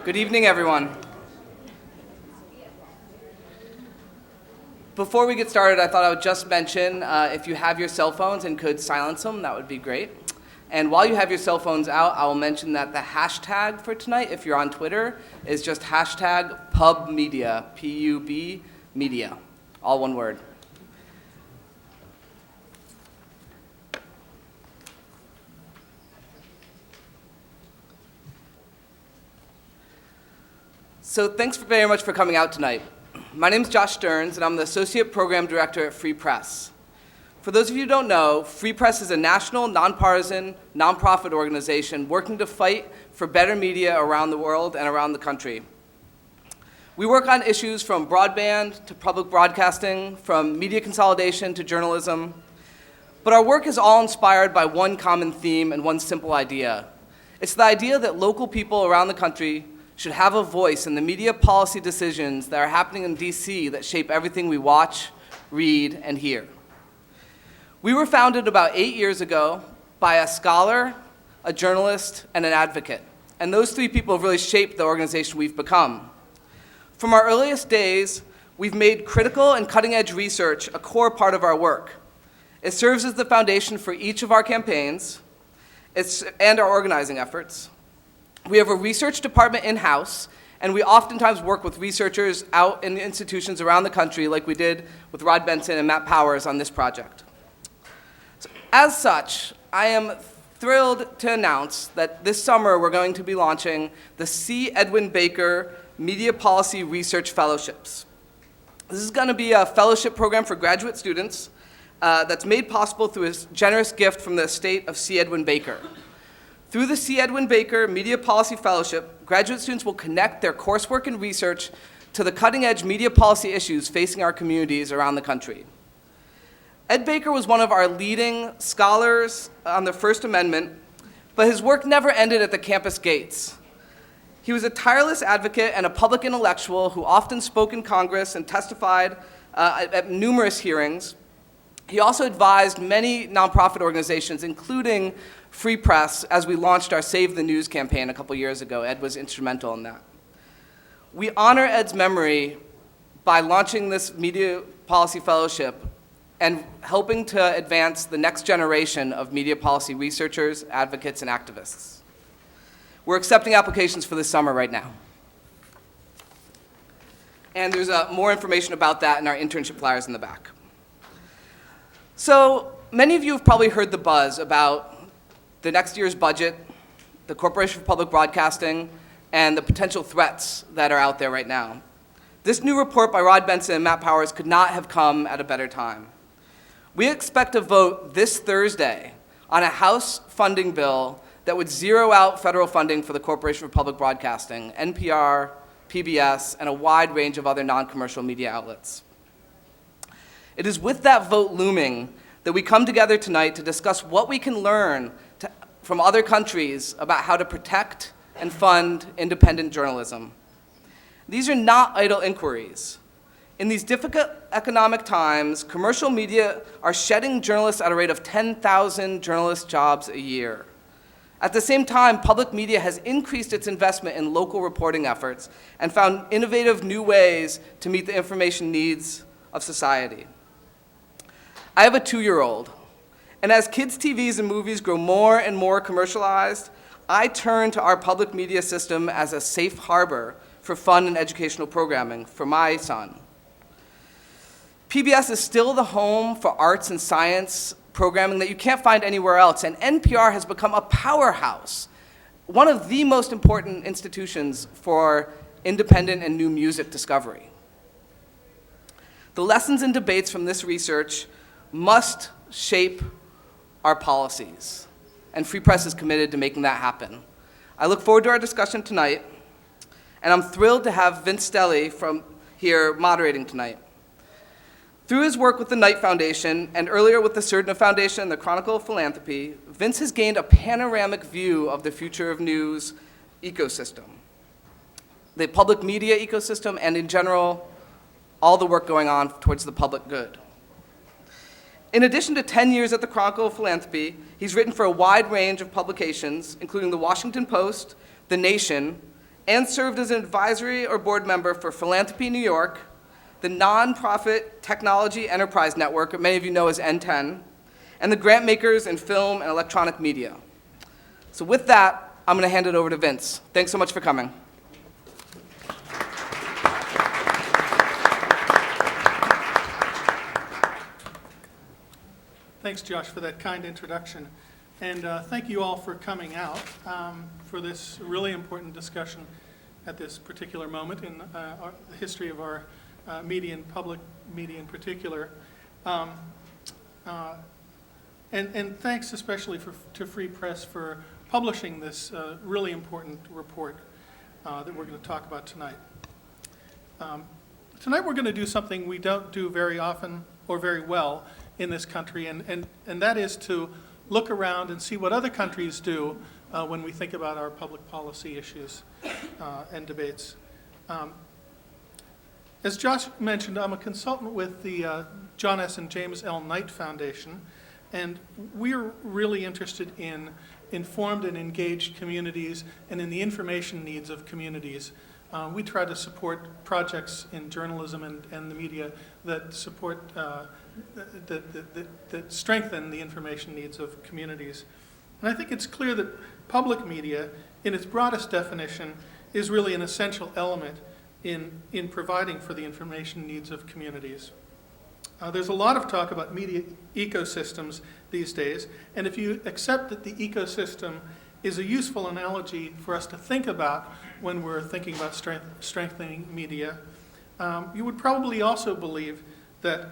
Good evening, everyone. Before we get started, I thought I would just mention if you have your cell phones and could silence them, that would be great. And while you have your cell phones out, I will mention that the hashtag for tonight, if you're on Twitter, is just hashtag PubMedia, P-U-B, media, all one word. So thanks very much for coming out tonight. My name is Josh Stearns, and I'm the Associate Program Director at Free Press. For those of you who don't know, Free Press is a national, nonpartisan, nonprofit organization working to fight for better media around the world and around the country. We work on issues from broadband to public broadcasting, from media consolidation to journalism. But our work is all inspired by one common theme and one simple idea. It's the idea that local people around the country should have a voice in the media policy decisions that are happening in DC that shape everything we watch, read, and hear. We were founded about 8 years ago by a scholar, a journalist, and an advocate. And those three people have really shaped the organization we've become. From our earliest days, we've made critical and cutting-edge research a core part of our work. It serves as the foundation for each of our campaigns and our organizing efforts. We have a research department in-house, and we oftentimes work with researchers out in institutions around the country, like we did with Rod Benson and Matt Powers on this project. So, as such, I am thrilled to announce that this summer we're going to be launching the C. Edwin Baker Media Policy Research Fellowships. This is going to be a fellowship program for graduate students that's made possible through a generous gift from the estate of C. Edwin Baker. Through the C. Edwin Baker Media Policy Fellowship, graduate students will connect their coursework and research to the cutting-edge media policy issues facing our communities around the country. Ed Baker was one of our leading scholars on the First Amendment, but his work never ended at the campus gates. He was a tireless advocate and a public intellectual who often spoke in Congress and testified at numerous hearings. He also advised many nonprofit organizations, including Free Press, as we launched our Save the News campaign a couple years ago. Ed was instrumental in that. We honor Ed's memory by launching this Media Policy Fellowship and helping to advance the next generation of media policy researchers, advocates, and activists. We're accepting applications for this summer right now. And there's more information about that in our internship flyers in the back. So many of you have probably heard the buzz about the next year's budget, the Corporation for Public Broadcasting, and the potential threats that are out there right now. This new report by Rod Benson and Matt Powers could not have come at a better time. We expect to vote this Thursday on a House funding bill that would zero out federal funding for the Corporation for Public Broadcasting, NPR, PBS, and a wide range of other non-commercial media outlets. It is with that vote looming that we come together tonight to discuss what we can learn from other countries about how to protect and fund independent journalism. These are not idle inquiries. In these difficult economic times, commercial media are shedding journalists at a rate of 10,000 journalist jobs a year. At the same time, public media has increased its investment in local reporting efforts and found innovative new ways to meet the information needs of society. I have a 2-year-old, and as kids' TVs and movies grow more and more commercialized, I turn to our public media system as a safe harbor for fun and educational programming for my son. PBS is still the home for arts and science programming that you can't find anywhere else, and NPR has become a powerhouse, one of the most important institutions for independent and new music discovery. The lessons and debates from this research must shape our policies, and Free Press is committed to making that happen. I look forward to our discussion tonight, and I'm thrilled to have Vince Stehle from here moderating tonight. Through his work with the Knight Foundation and earlier with the Stearns Foundation and the Chronicle of Philanthropy, Vince has gained a panoramic view of the future of news ecosystem, the public media ecosystem, and in general, all the work going on towards the public good. In addition to 10 years at the Chronicle of Philanthropy, he's written for a wide range of publications, including The Washington Post, The Nation, and served as an advisory or board member for Philanthropy New York, the nonprofit Technology Enterprise Network, that many of you know as N10, and the grant makers in film and electronic media. So with that, I'm going to hand it over to Vince. Thanks so much for coming. Thanks, Josh, for that kind introduction. And thank you all for coming out for this really important discussion at this particular moment in the history of our media and public media in particular. And thanks especially to Free Press for publishing this really important report that we're going to talk about tonight. Tonight we're going to do something we don't do very often or very well in this country, and that is to look around and see what other countries do when we think about our public policy issues and debates. As Josh mentioned, I'm a consultant with the John S. and James L. Knight Foundation, and we're really interested in informed and engaged communities and in the information needs of communities. We try to support projects in journalism and the media that support, that strengthen the information needs of communities. And I think it's clear that public media, in its broadest definition, is really an essential element in providing for the information needs of communities. There's a lot of talk about media ecosystems these days, and if you accept that the ecosystem is a useful analogy for us to think about when we're thinking about strengthening media, you would probably also believe that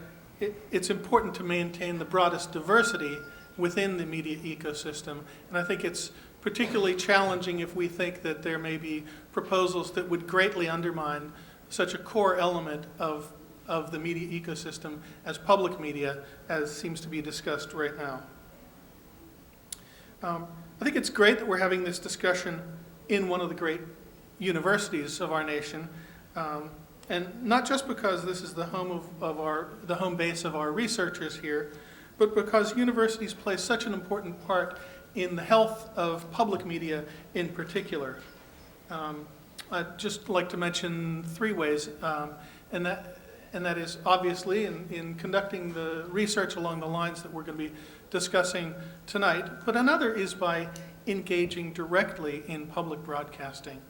it's important to maintain the broadest diversity within the media ecosystem. And I think it's particularly challenging if we think that there may be proposals that would greatly undermine such a core element of the media ecosystem as public media, as seems to be discussed right now. I think it's great that we're having this discussion in one of the great universities of our nation, and not just because this is the home base of our researchers here, but because universities play such an important part in the health of public media in particular. I'd just like to mention three ways, and that is obviously in conducting the research along the lines that we're going to be discussing tonight, but another is by engaging directly in public broadcasting.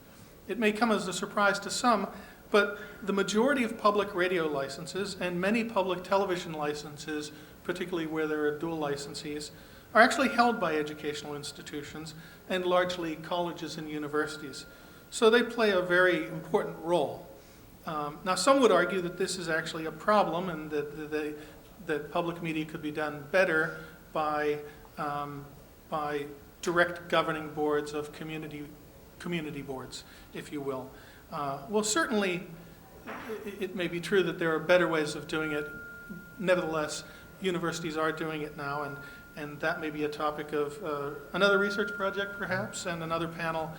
It may come as a surprise to some, but the majority of public radio licenses and many public television licenses, particularly where there are dual licensees, are actually held by educational institutions and largely colleges and universities. So they play a very important role. Now, some would argue that this is actually a problem and that public media could be done better by direct governing boards of community boards, if you will. Well, certainly it may be true that there are better ways of doing it. Nevertheless, universities are doing it now, and that may be a topic of another research project perhaps and another panel.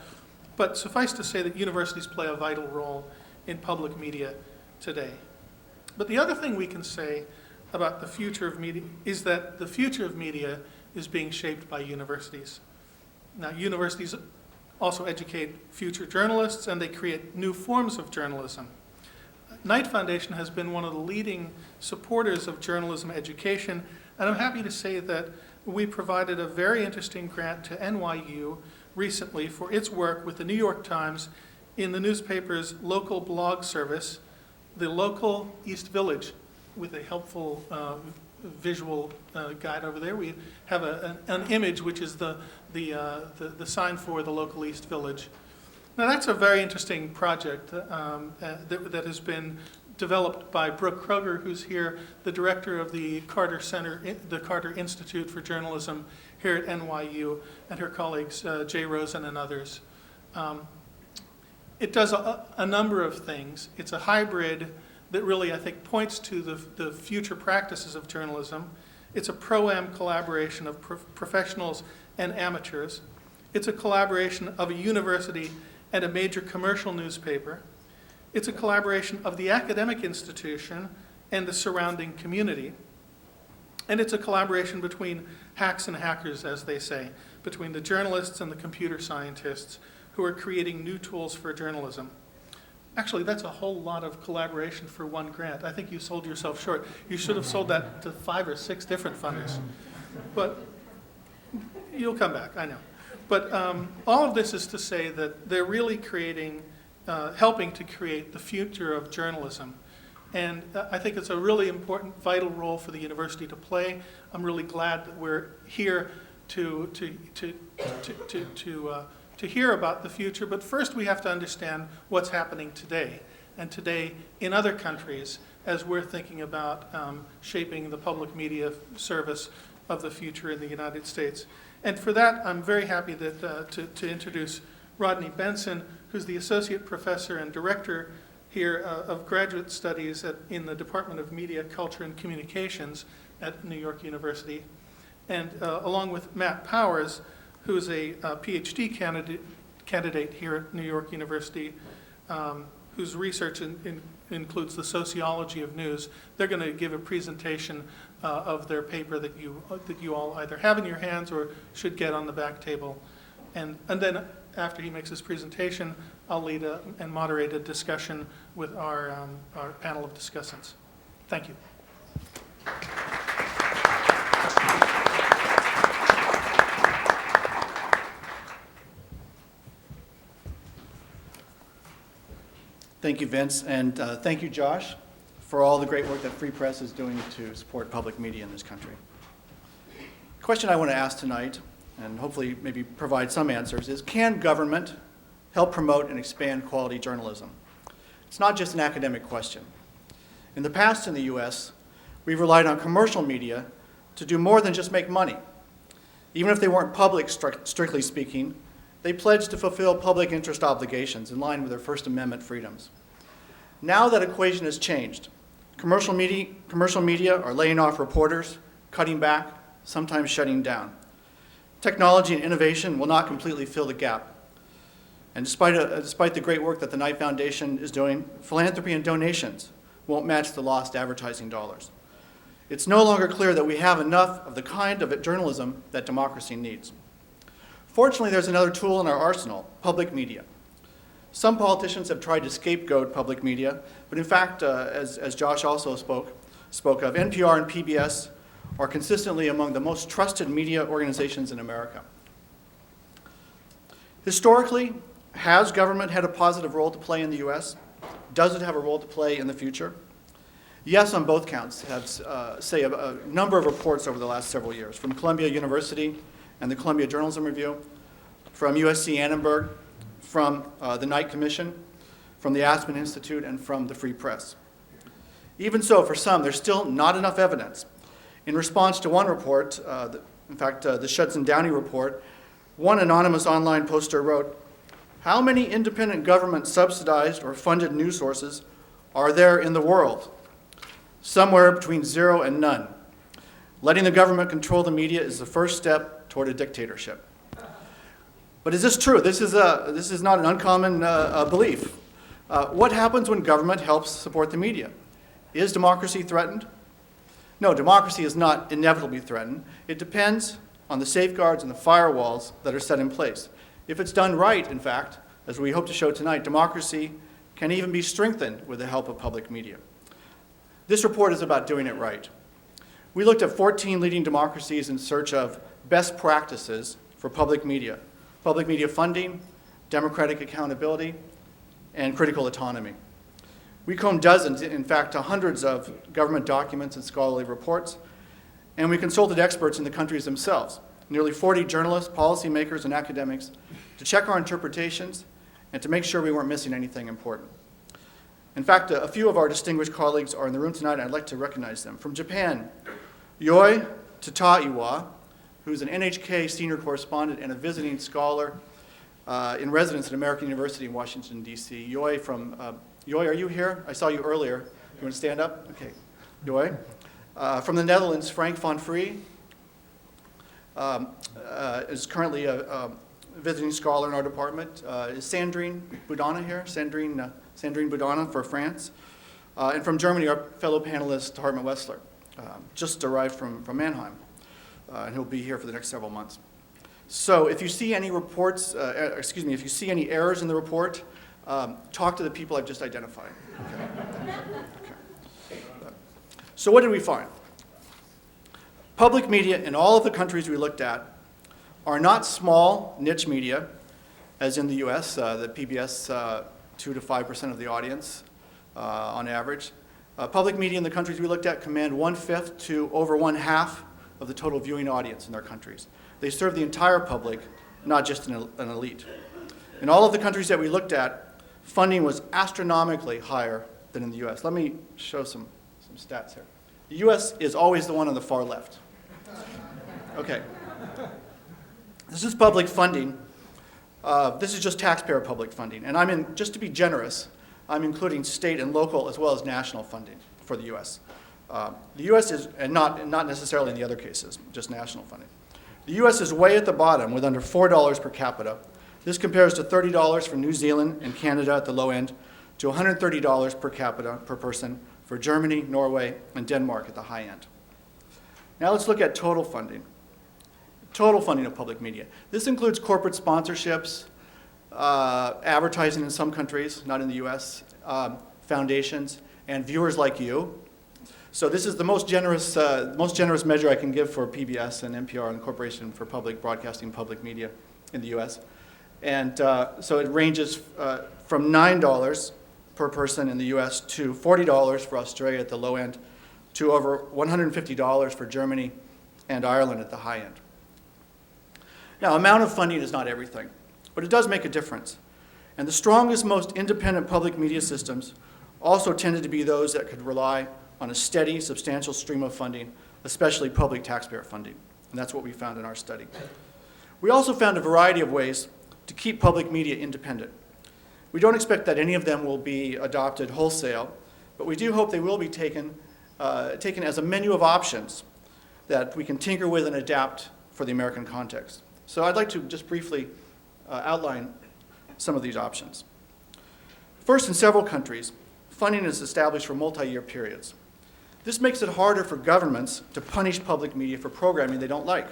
But suffice to say that universities play a vital role in public media today. But the other thing we can say about the future of media is that the future of media is being shaped by universities. Now, universities also educate future journalists, and they create new forms of journalism. Knight Foundation has been one of the leading supporters of journalism education, and I'm happy to say that we provided a very interesting grant to NYU recently for its work with the New York Times in the newspaper's local blog service, the local East Village, with a helpful visual guide over there. We have an image which is the sign for the local East Village. Now that's a very interesting project that has been developed by Brooke Kroger, who's here, the director of the Carter Center, the Carter Institute for Journalism here at NYU, and her colleagues, Jay Rosen and others. It does a number of things. It's a hybrid that really, I think, points to the future practices of journalism. It's a pro-am collaboration of professionals and amateurs. It's a collaboration of a university and a major commercial newspaper. It's a collaboration of the academic institution and the surrounding community. And it's a collaboration between hacks and hackers, as they say, between the journalists and the computer scientists who are creating new tools for journalism. Actually, that's a whole lot of collaboration for one grant. I think you sold yourself short. You should have sold that to 5 or 6 different funders. But you'll come back, I know. But all of this is to say that they're really helping to create the future of journalism. And I think it's a really important, vital role for the university to play. I'm really glad that we're here to hear about the future. But first we have to understand what's happening today, and today in other countries, as we're thinking about shaping the public media service of the future in the United States. And for that, I'm very happy to introduce Rodney Benson, who's the Associate Professor and Director here of Graduate Studies in the Department of Media, Culture, and Communications at New York University. And along with Matt Powers, who's a PhD candidate here at New York University, whose research includes the sociology of news. They're going to give a presentation of their paper that you all either have in your hands or should get on the back table. And then after he makes his presentation, I'll lead and moderate a discussion with our panel of discussants. Thank you. Thank you, Vince, and thank you, Josh, for all the great work that Free Press is doing to support public media in this country. The question I want to ask tonight, and hopefully maybe provide some answers, is can government help promote and expand quality journalism? It's not just an academic question. In the past in the U.S., we've relied on commercial media to do more than just make money. Even if they weren't public, strictly speaking, they pledged to fulfill public interest obligations in line with their First Amendment freedoms. Now that equation has changed. Commercial media are laying off reporters, cutting back, sometimes shutting down. Technology and innovation will not completely fill the gap. And despite the great work that the Knight Foundation is doing, philanthropy and donations won't match the lost advertising dollars. It's no longer clear that we have enough of the kind of journalism that democracy needs. Fortunately, there's another tool in our arsenal, public media. Some politicians have tried to scapegoat public media, but in fact, as Josh also spoke of, NPR and PBS are consistently among the most trusted media organizations in America. Historically, has government had a positive role to play in the U.S.? Does it have a role to play in the future? Yes, on both counts, have, a number of reports over the last several years, from Columbia University and the Columbia Journalism Review, from USC Annenberg, from the Knight Commission, from the Aspen Institute, and from the Free Press. Even so, for some, there's still not enough evidence. In response to one report, the Shudson-Downey report, one anonymous online poster wrote, "How many independent government subsidized or funded news sources are there in the world? Somewhere between 0 and none. Letting the government control the media is the first step toward a dictatorship." But is this true? This is not an uncommon belief. What happens when government helps support the media? Is democracy threatened? No, democracy is not inevitably threatened. It depends on the safeguards and the firewalls that are set in place. If it's done right, in fact, as we hope to show tonight, democracy can even be strengthened with the help of public media. This report is about doing it right. We looked at 14 leading democracies in search of best practices for public media funding, democratic accountability, and critical autonomy. We combed dozens, in fact, hundreds of government documents and scholarly reports, and we consulted experts in the countries themselves, nearly 40 journalists, policymakers, and academics, to check our interpretations and to make sure we weren't missing anything important. In fact, a few of our distinguished colleagues are in the room tonight, and I'd like to recognize them. From Japan, Yoi Tataiwa, who's an NHK senior correspondent and a visiting scholar in residence at American University in Washington, D.C. Yoi, are you here? I saw you earlier. You want to stand up? Okay. Yoi. From the Netherlands, Frank van Vree is currently a visiting scholar in our department. Is Sandrine Boudana here? Sandrine Boudana for France. And from Germany, our fellow panelist, Hartmut Wessler, just arrived from Mannheim, and he'll be here for the next several months. So if you see any reports, if you see any errors in the report, talk to the people I've just identified. Okay. Okay. So what did we find? Public media in all of the countries we looked at are not small niche media, as in the US, the PBS 2 to 5% of the audience on average. Public media in the countries we looked at command 1/5 to over 1/2 of the total viewing audience in their countries. They serve the entire public, not just an elite. In all of the countries that we looked at, funding was astronomically higher than in the US. Let me show some stats here. The US is always the one on the far left. Okay. This is public funding. This is just taxpayer public funding. And just to be generous, I'm including state and local as well as national funding for the US. The US is, and not necessarily in the other cases, just national funding. The US is way at the bottom with under $4 per capita. This compares to $30 for New Zealand and Canada at the low end, to $130 per capita per person for Germany, Norway, and Denmark at the high end. Now let's look at total funding. Total funding of public media. This includes corporate sponsorships, advertising in some countries, not in the US, foundations, and viewers like you. So this is the most generous measure I can give for PBS and NPR and Corporation for Public Broadcasting Public Media in the US. And so it ranges from $9 per person in the US to $40 for Australia at the low end, to over $150 for Germany and Ireland at the high end. Now, amount of funding is not everything, but it does make a difference. And the strongest, most independent public media systems also tended to be those that could rely on a steady, substantial stream of funding, especially public taxpayer funding. And that's what we found in our study. We also found a variety of ways to keep public media independent. We don't expect that any of them will be adopted wholesale, but we do hope they will be taken as a menu of options that we can tinker with and adapt for the American context. So I'd like to just briefly outline some of these options. First, in several countries, funding is established for multi-year periods. This makes it harder for governments to punish public media for programming they don't like.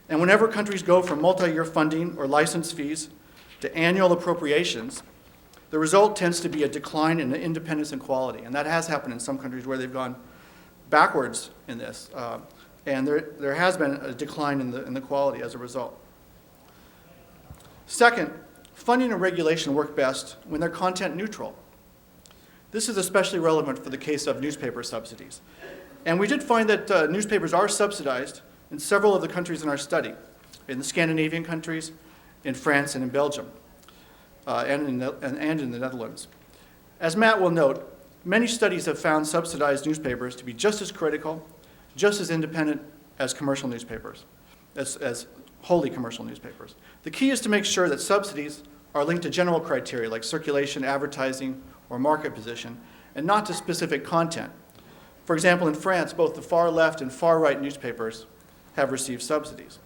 And whenever countries go from multi-year funding or license fees to annual appropriations, the result tends to be a decline in independence and quality. And that has happened in some countries where they've gone backwards in this. And there has been a decline in the quality as a result. Second, funding and regulation work best when they're content neutral. This is especially relevant for the case of newspaper subsidies. And we did find that newspapers are subsidized in several of the countries in our study, in the Scandinavian countries, in France and in Belgium, and in the Netherlands. As Matt will note, many studies have found subsidized newspapers to be just as critical, just as independent as commercial newspapers, as wholly commercial newspapers. The key is to make sure that subsidies are linked to general criteria like circulation, advertising, or market position, and not to specific content. For example, in France, both the far left and far right newspapers have received subsidies.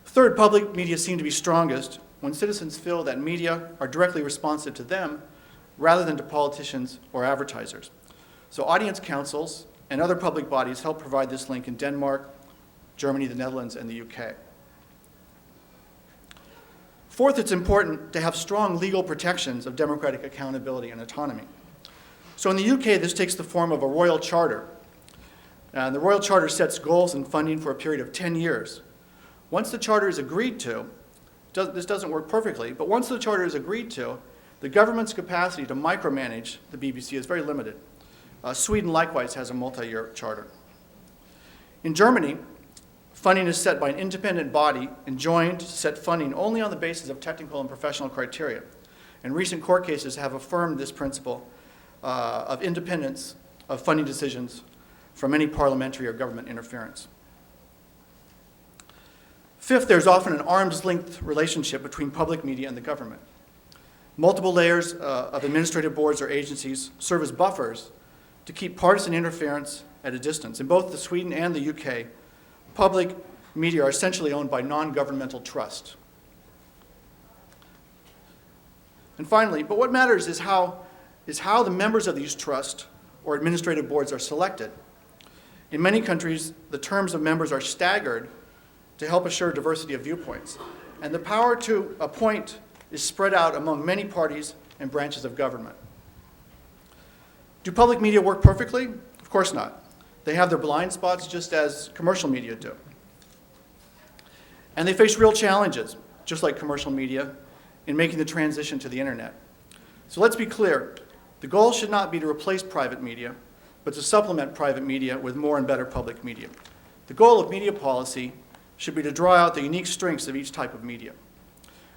Third, public media seem to be strongest when citizens feel that media are directly responsive to them rather than to politicians or advertisers. So audience councils and other public bodies help provide this link in Denmark, Germany, the Netherlands, and the UK. Fourth, it's important to have strong legal protections of democratic accountability and autonomy. So in the UK, this takes the form of a royal charter. And the royal charter sets goals and funding for a period of 10 years. Once the charter is agreed to, this doesn't work perfectly, but once the charter is agreed to, the government's capacity to micromanage the BBC is very limited. Sweden likewise has a multi-year charter. In Germany, funding is set by an independent body enjoined to set funding only on the basis of technical and professional criteria. And recent court cases have affirmed this principle of independence of funding decisions from any parliamentary or government interference. Fifth, there's often an arm's-length relationship between public media and the government. Multiple layers of administrative boards or agencies serve as buffers to keep partisan interference at a distance. In both the Sweden and the UK, public media are essentially owned by non-governmental trust. And finally, but what matters is how the members of these trust or administrative boards are selected. In many countries, the terms of members are staggered to help assure diversity of viewpoints. And the power to appoint is spread out among many parties and branches of government. Do public media work perfectly? Of course not. They have their blind spots just as commercial media do. And they face real challenges, just like commercial media, in making the transition to the internet. So let's be clear. The goal should not be to replace private media, but to supplement private media with more and better public media. The goal of media policy should be to draw out the unique strengths of each type of media.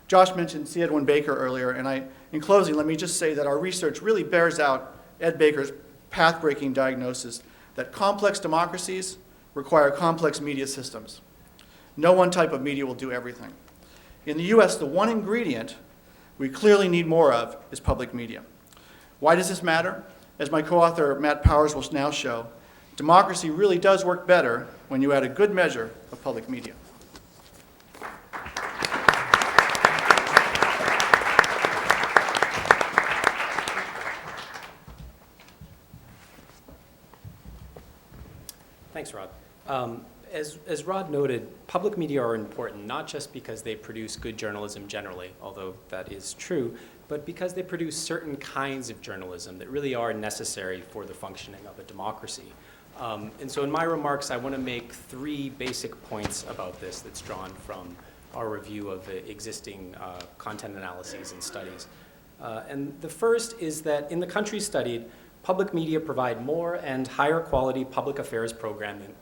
Josh mentioned C. Edwin Baker earlier, and in closing, let me just say that our research really bears out Ed Baker's path-breaking diagnosis that complex democracies require complex media systems. No one type of media will do everything. In the US, the one ingredient we clearly need more of is public media. Why does this matter? As my co-author Matt Powers will now show, democracy really does work better when you add a good measure of public media. Thanks, Rod. As Rod noted, public media are important not just because they produce good journalism generally, although that is true, but because they produce certain kinds of journalism that really are necessary for the functioning of a democracy. And so in my remarks, I want to make three basic points about this that's drawn from our review of existing content analyses and studies. And the first is that in the countries studied, public media provide more and higher quality public affairs programming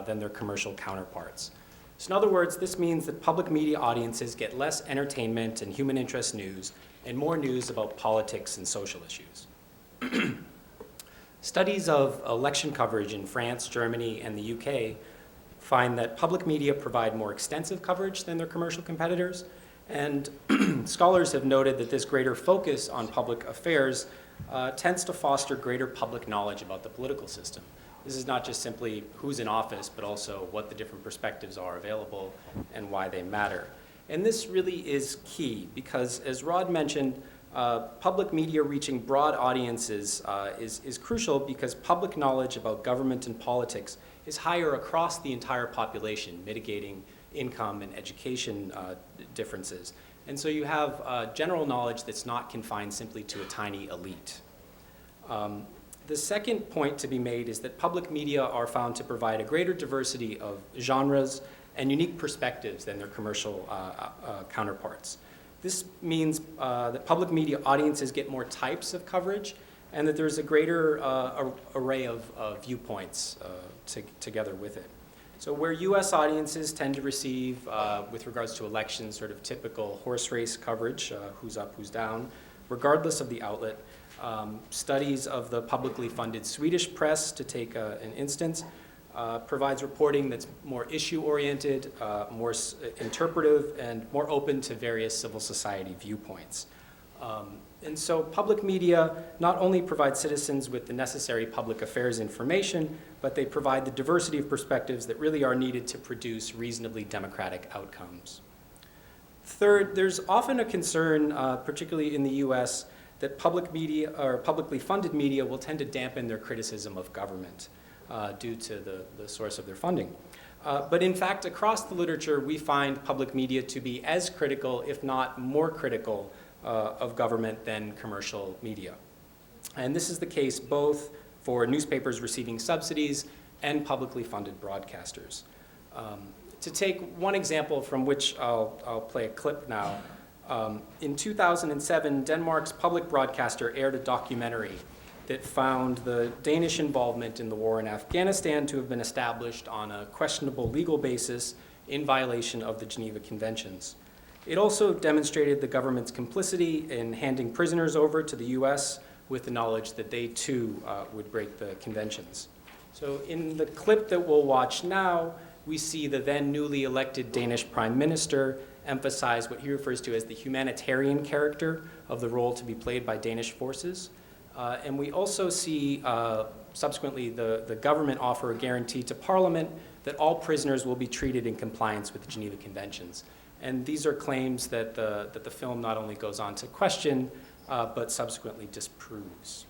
than their commercial counterparts. So in other words, this means that public media audiences get less entertainment and human interest news and more news about politics and social issues. Studies of election coverage in France, Germany, and the UK find that public media provide more extensive coverage than their commercial competitors, and scholars have noted that this greater focus on public affairs tends to foster greater public knowledge about the political system. This is not just simply who's in office, but also what the different perspectives are available and why they matter. And this really is key because, as Rod mentioned, public media reaching broad audiences is crucial because public knowledge about government and politics is higher across the entire population, mitigating income and education differences. And so you have general knowledge that's not confined simply to a tiny elite. The second point to be made is that public media are found to provide a greater diversity of genres and unique perspectives than their commercial counterparts. This means that public media audiences get more types of coverage and that there's a greater array of viewpoints together with it. So where US audiences tend to receive, with regards to elections, sort of typical horse race coverage, who's up, who's down, regardless of the outlet, studies of the publicly funded Swedish press, to take an instance, provides reporting that's more issue-oriented, more interpretive, and more open to various civil society viewpoints. And so public media not only provide citizens with the necessary public affairs information, but they provide the diversity of perspectives that really are needed to produce reasonably democratic outcomes. Third, there's often a concern, particularly in the US, that public media or publicly funded media will tend to dampen their criticism of government due to the source of their funding. But in fact, across the literature, we find public media to be as critical, if not more critical, of government than commercial media. And this is the case both for newspapers receiving subsidies and publicly funded broadcasters. To take one example from which I'll play a clip now, in 2007, Denmark's public broadcaster aired a documentary that found the Danish involvement in the war in Afghanistan to have been established on a questionable legal basis in violation of the Geneva Conventions. It also demonstrated the government's complicity in handing prisoners over to the US with the knowledge that they too would break the conventions. So in the clip that we'll watch now, we see the then newly elected Danish Prime Minister emphasize what he refers to as the humanitarian character of the role to be played by Danish forces. And we also see subsequently the government offer a guarantee to Parliament that all prisoners will be treated in compliance with the Geneva Conventions. And these are claims that the film not only goes on to question, but subsequently disproves.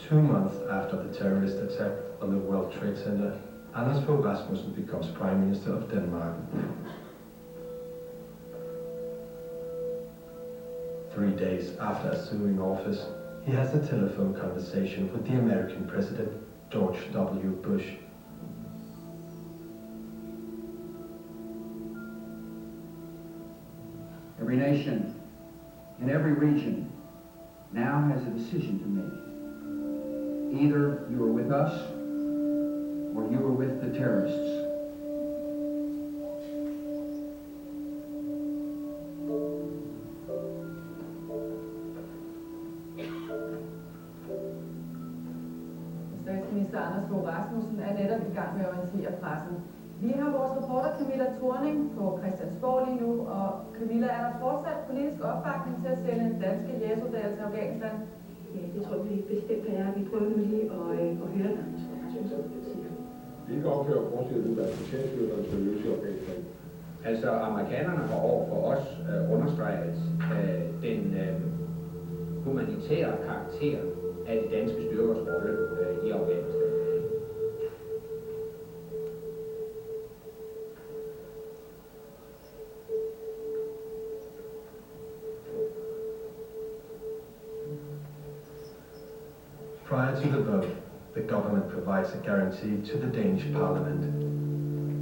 2 months after the terrorist attack on the World Trade Center, Anders Fogh Rasmussen becomes Prime Minister of Denmark. 3 days after assuming office, he has a telephone conversation with the American President George W. Bush. Every nation in every region now has a decision to make. Either you are with us or you are with the terrorists. Statsminister Anders Fogh Rasmussen er netop i gang med at orientere pressen. Vi har vores reporter Camilla Thorning på Christiansborg lige nu, og Camilla, er der fortsat politisk opbakning til at sende danske jægersoldater til Afghanistan? Ja, det tror vi bestemt, der er. Vi prøver nu lige at høre, hvad Rasmussen siger. Hvilke opgaver forestiller du, at specialstyrkerne skal løse i Afghanistan? Altså, amerikanerne har over for os understreget den humanitære karakter af de danske styrkers rolle i Afghanistan. Prior to the vote, the government provides a guarantee to the Danish parliament.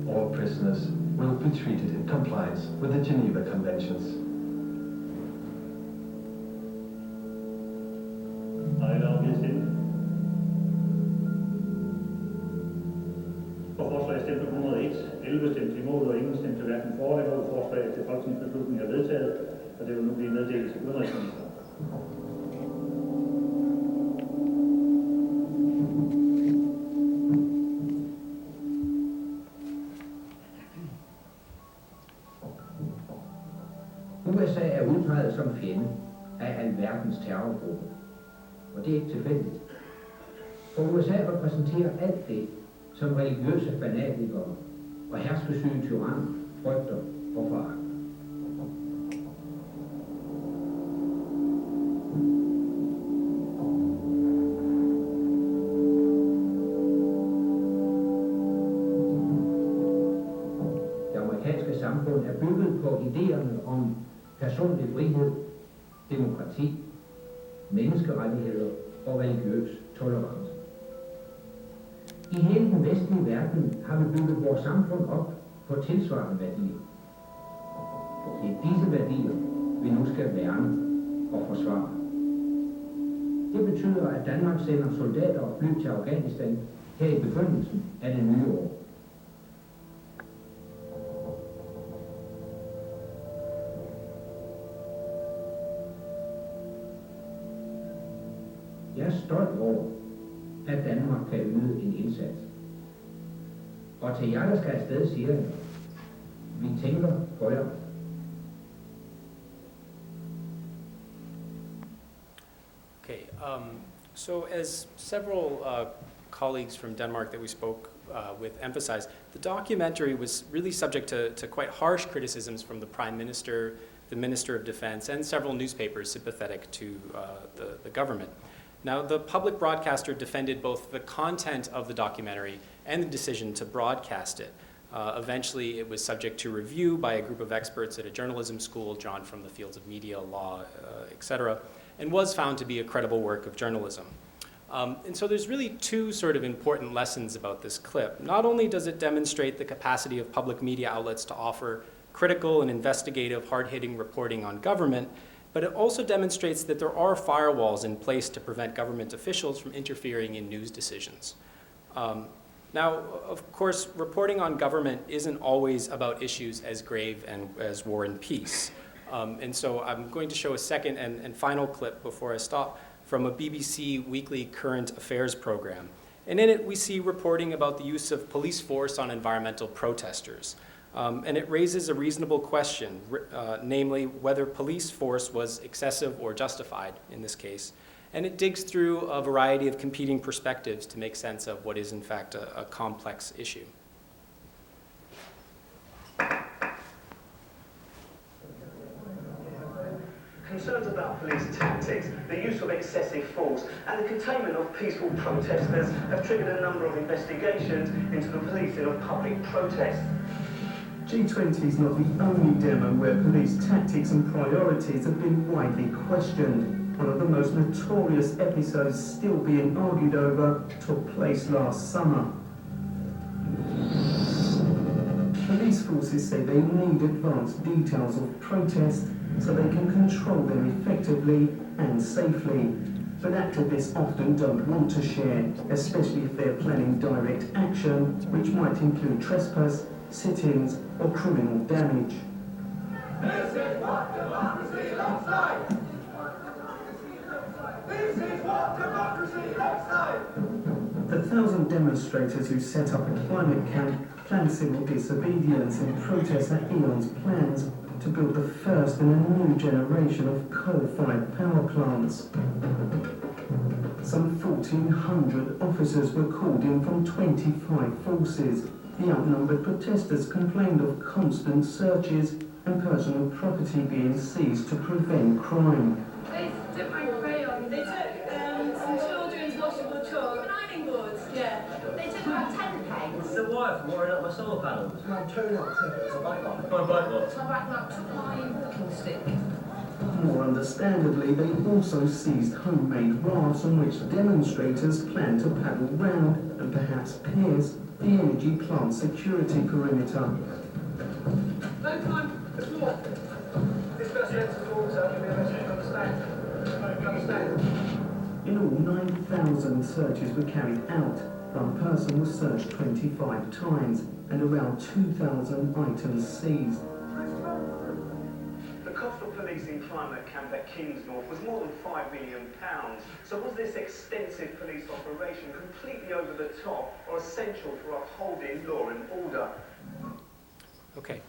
All prisoners will be treated in compliance with the Geneva Conventions. For forslaget stemte 101, 11 stemte imod, og ingen stemte hverken for eller imod. Forslaget til folketingsbeslutning er vedtaget, og det vil nu blive meddelt til udenrigsministeren. USA er udpeget som fjende af alverdens terrorgrupper, og det er ikke tilfældigt. For USA repræsenterer alt det, som religiøse fanatikere og herskesyge tyranner frygter og foragter. Det amerikanske samfund er bygget på idéerne om personlig frihed, demokrati, menneskerettigheder og religiøs tolerance. I hele den vestlige verden har vi bygget vores samfund op på tilsvarende værdier. Det er disse værdier, vi nu skal værne og forsvare. Det betyder, at Danmark sender soldater og fly til Afghanistan her i begyndelsen af det nye år. Jeg er stolt over, at Danmark kan yde en indsats. Og til jer, der skal afsted, siger jeg, vi tænker på jer. Okay, so as several colleagues from Denmark that we spoke with emphasized, the documentary was really subject to quite harsh criticisms from the Prime Minister, the Minister of Defense, and several newspapers sympathetic to the government. Now, the public broadcaster defended both the content of the documentary and the decision to broadcast it. Eventually, it was subject to review by a group of experts at a journalism school drawn from the fields of media, law, etc., and was found to be a credible work of journalism. And so there's really two sort of important lessons about this clip. Not only does it demonstrate the capacity of public media outlets to offer critical and investigative, hard-hitting reporting on government, but it also demonstrates that there are firewalls in place to prevent government officials from interfering in news decisions. Now, of course, reporting on government isn't always about issues as grave and as war and peace. And so I'm going to show a second and final clip before I stop from a BBC weekly current affairs program. And in it, we see reporting about the use of police force on environmental protesters. And it raises a reasonable question, namely whether police force was excessive or justified in this case. And it digs through a variety of competing perspectives to make sense of what is in fact a complex issue. Kan concerns about police tactics, the use of excessive force, and the containment of peaceful protesters have triggered a number of investigations into the policing of public protests. G20 is not the only demo where police tactics and priorities have been widely questioned. One of the most notorious episodes still being argued over took place last summer. Police forces say they need advanced details of protests so they can control them effectively and safely. But activists often don't want to share, especially if they're planning direct action, which might include trespass, sit-ins or criminal damage. This is what democracy looks like! This is what democracy looks like! The 1,000 demonstrators who set up a climate camp planned civil disobedience in protest at E.ON's plans to build the first in a new generation of coal-fired power plants. Some 1,400 officers were called in from 25 forces. The outnumbered protesters complained of constant searches and personal property being seized to prevent crime. They took my crayon, they took some children's washable chalk and ironing boards. Yeah. They took about 10 pegs. The wire from wiring up my solar panels. My turnout tickets. My bike lock. My bike lock. My back knock took my walking stick. More understandably, they also seized homemade rafts on which demonstrators planned to paddle round and perhaps pierce the energy plant security perimeter. No time, let's walk. This person enters the water, give me a message, understand? In all, 9,000 searches were carried out. One person was searched 25 times and around 2,000 items seized. The cost of policing climate camp at Kingsnorth was more than £5 million. So was this extensive police operation completely over the top or essential for upholding law and order? Okay.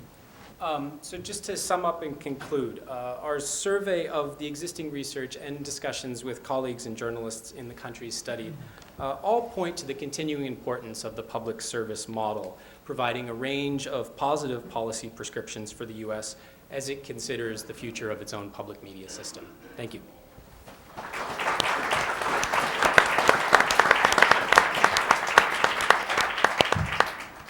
So just to sum up and conclude, our survey of the existing research and discussions with colleagues and journalists in the countries studied all point to the continuing importance of the public service model, providing a range of positive policy prescriptions for the U.S. as it considers the future of its own public media system. Thank you.